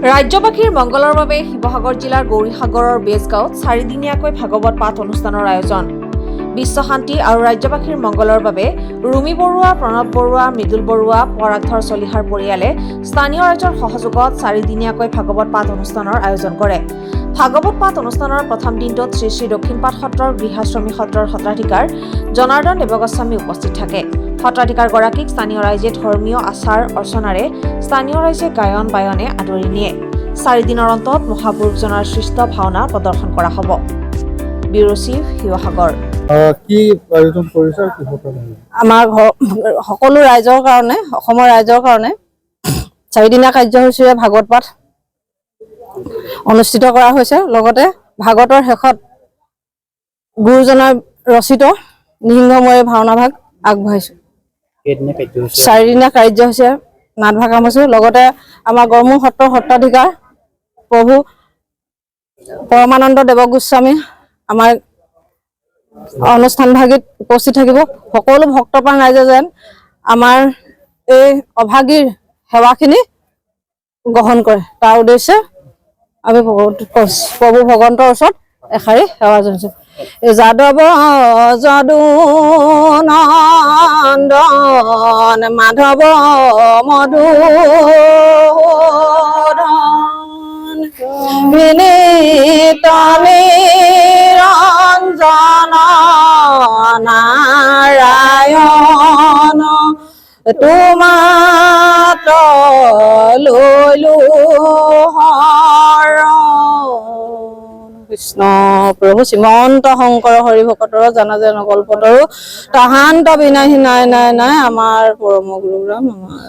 ৰাজ্যবাসীৰ মংগলৰ বাবে শিৱসাগৰ জিলাৰ গৌৰীসাগৰৰ বেজগাঁৱত 4 দিনীয়াকৈ ভাগৱত পাঠ অনুষ্ঠানৰ আয়োজন। বিশ্ব শান্তি আৰু ৰাজ্যবাসীৰ মংগলৰ বাবে ৰুমি বৰুৱা, প্ৰণৱ বৰুৱা, মৃদুল বৰুৱা, পৰাগধৰ চলিহাৰ পৰিয়ালে স্থানীয় ৰাইজৰ সহযোগত 4 দিনীয়াকৈ ভাগৱত পাঠ অনুষ্ঠানৰ আয়োজন কৰে। ভাগৱত পাঠ অনুষ্ঠানৰ প্ৰথম দিনটোত শ্ৰী শ্ৰী দক্ষিণপাট সত্ৰৰ গৃহাশ্ৰমী সত্ৰৰ সত্ৰাধিকাৰ জনাৰ্দন দেৱগোস্বামী উপস্থিত থাকে। সত্ৰাধিকাৰগৰাকীক স্থানীয় ৰাইজে ধৰ্মীয় আচাৰ অৰ্চনাৰে স্থানীয় ৰাইজে গায়ন বায়নে আদৰি নিয়ে। 4 দিনৰ অন্তত মহাপুৰুষজনাৰ সৃষ্ট ভাওনা প্ৰদৰ্শন কৰা হ'ব। Bureau' chief, Sivasagar. কি আয়োজন কৰিছে কি আমাৰ সকলো ৰাইজৰ কাৰণে, অসমৰ ৰাইজৰ কাৰণে 4 দিনীয়া কাৰ্যসূচীৰে ভাগৱত পাঠ অনুষ্ঠিত কৰা হৈছে। লগতে ভাগৱতৰ শেষত গুৰুজনাৰ ৰচিত নিসিংহময়ী ভাওনা ভাগ আগবঢ়াইছো। 4 দিনীয়া কাৰ্যসূচীৰে নাট ভাগ আৰম্ভ। লগতে আমাৰ গড়মূৰ সত্ৰৰ সত্ৰাধিকাৰ প্ৰভু পৰমানন্দ দেৱগোস্বামী আমাৰ অনুষ্ঠান ভাগিত উপস্থিত থাকিব। সকলো ভক্তপ্ৰাণ ৰাইজে যেন আমাৰ এই অভাগীৰ সেৱাখিনি গ্ৰহণ কৰে, তাৰ উদ্দেশ্যে আমি প্ৰভু ভগৱন্তৰ ওচৰত এষাৰি সেৱা জনাইছো। যাদৱ যদু নন্দন মাধৱ মধুসূদন বিনীত নিৰঞ্জন নাৰায়ণ তোমাত লৈলো কৃষ্ণ প্ৰভু শ্ৰীমন্ত শংকৰ হৰি ভকতৰ জানা যে নকল্পতৰো তাহান্ত বিনাশী নাই নাই নাই আমাৰ পৰম গুৰুৰাম আমাৰ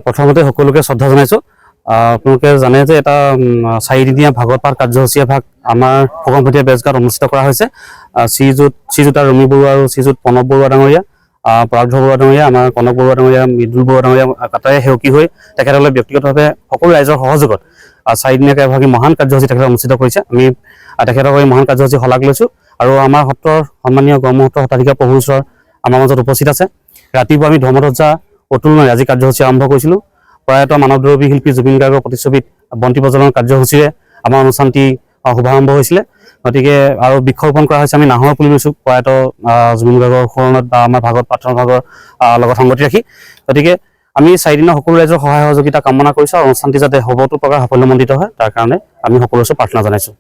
প্ৰথমতে সকলোকে শ্ৰদ্ধা জনাইছো। আপোনালোকে জানে যে এটা 4 দিনীয়া ভাগৱত পাঠ কাৰ্যসূচীয়ে ভাগ আমাৰ ফুকনপটীয়া বেজগাঁৱত অনুষ্ঠিত কৰা হৈছে। শ্ৰীযুত ৰুমি বৰুৱা আৰু শ্ৰীযুত প্ৰণৱ বৰুৱা ডাঙৰীয়া, পৰাগধৰ বৰুৱা ডাঙৰীয়া, আমাৰ কনক বৰুৱা ডাঙৰীয়া, মৃদুল বৰুৱা ডাঙৰীয়া আটায়ে সেৱকী হৈ তেখেতসকলে ব্যক্তিগতভাৱে সকলো ৰাইজৰ সহযোগত 4 দিনীয়াকৈ এভাগী মহান কাৰ্যসূচী তেখেতে অনুষ্ঠিত কৰিছে। আমি তেখেতক এই মহান কাৰ্যসূচী শলাগ লৈছোঁ আৰু আমাৰ সত্ৰৰ সন্মানীয় গড়মূৰ সত্ৰৰ সত্ৰাধিকাৰ প্ৰভু ঈশ্বৰ আমাৰ মাজত উপস্থিত আছে। ৰাতিপুৱা আমি ধৰ্মধ্বজা অতুলনাৰে আজি কাৰ্যসূচী আৰম্ভ কৰিছিলোঁ। প্ৰয়াত মানৱদ্ৰৱী শিল্পী জুবিন গাৰ্গৰ প্ৰতিচ্ছবিত বন্তি প্ৰজ্বলন কাৰ্যসূচীৰে আমাৰ অনুষ্ঠানটি শুভাৰম্ভ হৈছিলে। গতিকে আৰু বৃক্ষৰোপণ কৰা হৈছে। আমি নাহৰ পুলি লৈছোঁ প্ৰয়াত জুবিন গাৰ্গৰ সোঁৱৰণত বা আমাৰ ভাগৱত পাঠৰ ভাগৰ লগত সংগতি ৰাখি। গতিকে আমি 4 দিনৰ সকলো ৰাইজৰ সহায় সহযোগিতা কামনা কৰিছোঁ আৰু অনুষ্ঠানটি যাতে হ'বতো প্ৰকাৰ সাফল্যমণ্ডিত হয় তাৰ কাৰণে আমি সকলো প্ৰাৰ্থনা জনাইছোঁ।